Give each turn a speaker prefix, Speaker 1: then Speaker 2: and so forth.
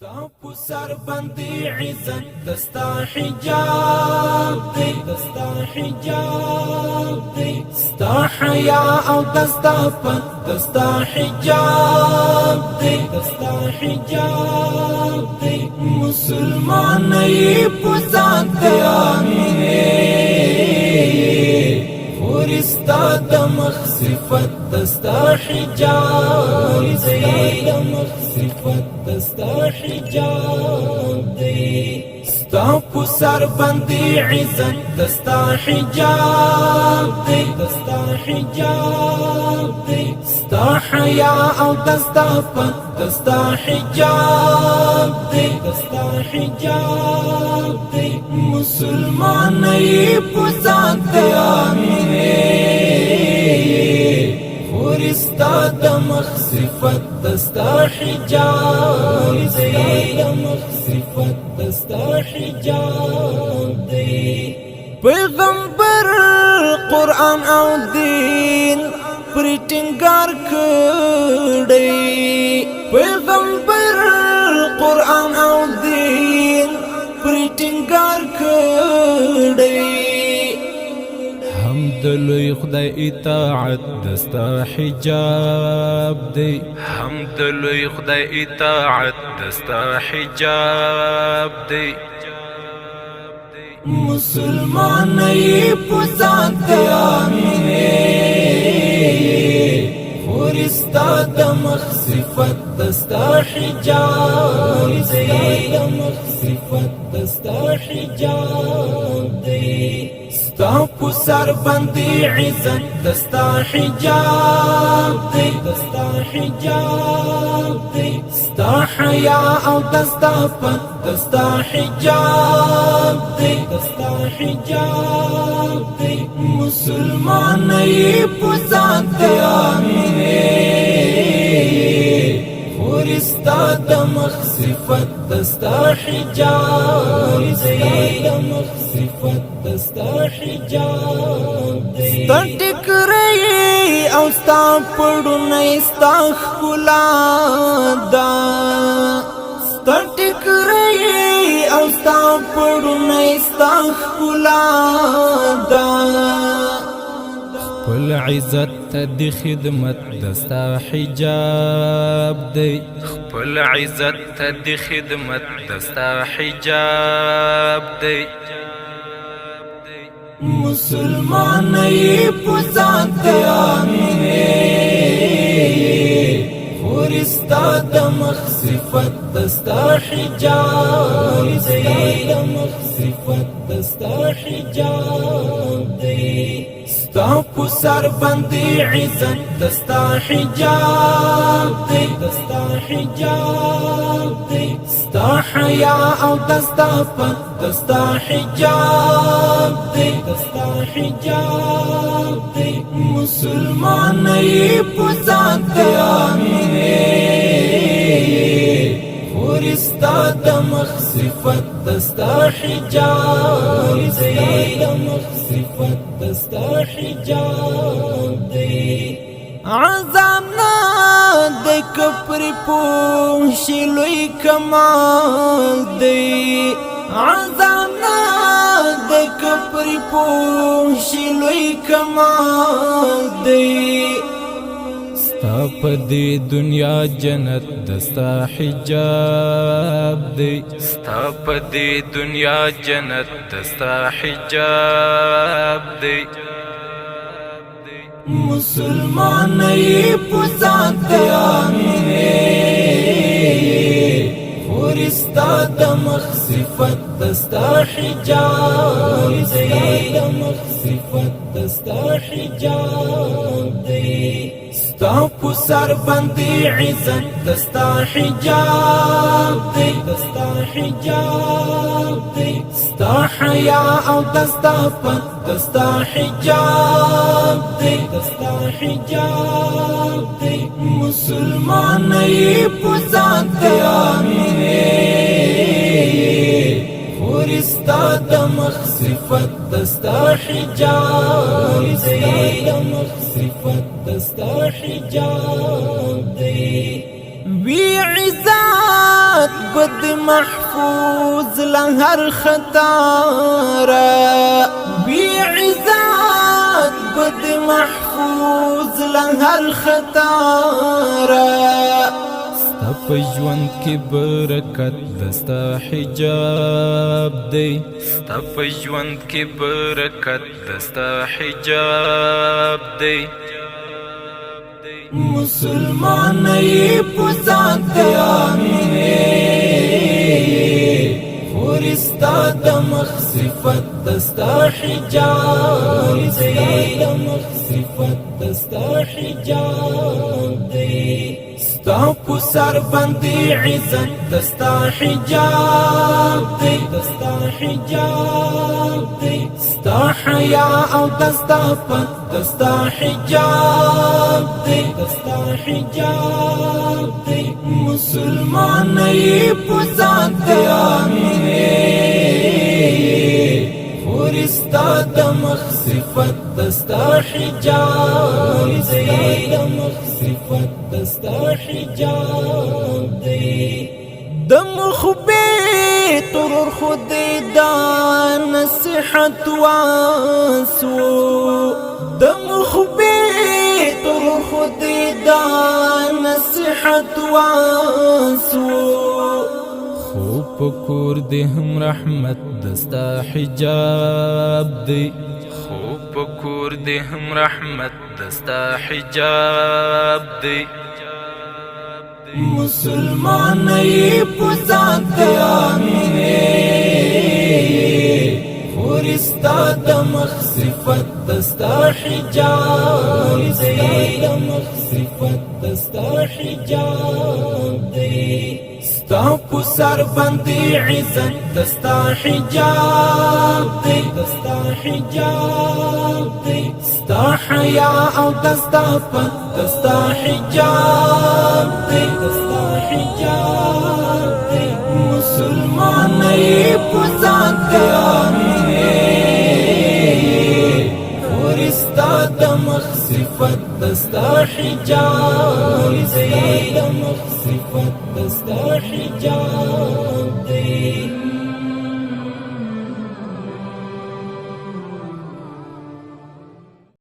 Speaker 1: تاپو سر بندی عزت دستا حجاب دی دستا حجاب دی ستا حیا او دستا پت دستا حجاب دی دستا حجاب دی مسلمان ای پزان دیامینه خورستا دمخ صفت دستا حجاب دی دمخ صفت دستا حجاب دی ستا پو سر بندی عزت دستا حجاب دی دستا حجاب دی ستا حیا او دستا پت دستا حجاب دی دستا حجاب دی مسلمان ای پزان دیامینه خورستا دمخ صفت دستا حجاب دی دمخ صفت دستا حجاب دی پیغمبر قرآن او دین پریٹنگار کڑی پیغمبر قرآن او دین پریٹنگار کڑی حمدلوی خدای اطاعت دستا حجاب دی حمدلوی خدای اطاعت دستا حجاب دی مسلمان ای پزان دیامینه خورستا دمخ صفت دستا حجاب دی دمخ صفت دستا حجاب دی ستا پو سر بندی عزت دستا حجاب دی دستا حجاب دی ستا حیا او دستا پت دستا حجاب دی دستا حجاب دی مسلمان ای پزان دیامینه خورستا دمخ صفت دستا حجاب دی دمخ صفت دستا حجاب دی ستا ٹکرئی او ستا پڑھنئی ستا خلا دا ستا ٹکرئی او ستا پڑھنئی ستا خلا دا خپل عزت دی خدمت دستا حجاب دی خپل عزت دی خدمت دستا حجاب دی مسلمان ای پزان دیامینه خورستا دمخ صفت دستا حجاب دی دمخ صفت دستا حجاب دی ستا پو سر بندی عزت دستا حجاب دی دستا حجاب دی ستا حیا او دستا پت دستا حجاب دی دستا حجاب دی مسلمان ای پزان دیامینه خورستا دمخ صفت دستا حجاب دی دمخ صفت دستا حجاب دی عذاب نا دی کپر پوشی لوی کمال دی عذاب نا دی کپر پوشی لوی کمال دی ستا پا دی دنیا جنت دستا حجاب دی ستا پا دی دنیا جنت دستا حجاب دی مسلمان ای پزان دیامینه خورستا دمخ صفت دستا حجاب دی دمخ صفت دستا حجاب دی ستا پو سر بندی عزت دستا حجاب دی دستا حجاب دی ستا حیا او دستا پت دستا حجاب دی دستا حجاب دی مسلمان ای پزان دیامینه خورستا دمخ صفت دستا حجاب دی دمخ صفت دستا حجاب دی وی عزت بد محفوظ لهر خطارا بی عزت بد محفوظ لهر خطارا ستا په ژوند کې برکت دستا حجاب دی ستا په ژوند کې برکت دستا حجاب دی مسلمان یې په ذات آمینې خور ستا د مخ صفت دستا حجاب دی صفت دستا حجاب دی ستا په سر باندې عزت دستا حجاب دی دستا حجاب دی ستا حیا او دستا پت دستا حجاب دی دستا حجاب دی مسلمان یې په ذات آمینې خور ستا د مخ صفت دستا حجاب دی صفت دستا حجاب دی د مخبي ترور خودی دا نصیحت واسو د مخبي ترور خودی دا نصیحت واسو خو پکور دی هم رحمت دستا حجاب دی خو پکور دی هم رحمت دستا حجاب دی مسلمان یې په ذات آمینې خور ستا د مخ صفت دستا حجاب دی صفت دستا حجاب دی ستا په سر باندې عزت دستا حجاب دی دستا حجاب دی ستا حیا او دستا پت دستا حجاب دی دستا حجاب دی مسلمان یې په ذات آمینې خور ستا د مخ صفت دستا حجاب دی صفت دستا حجاب دی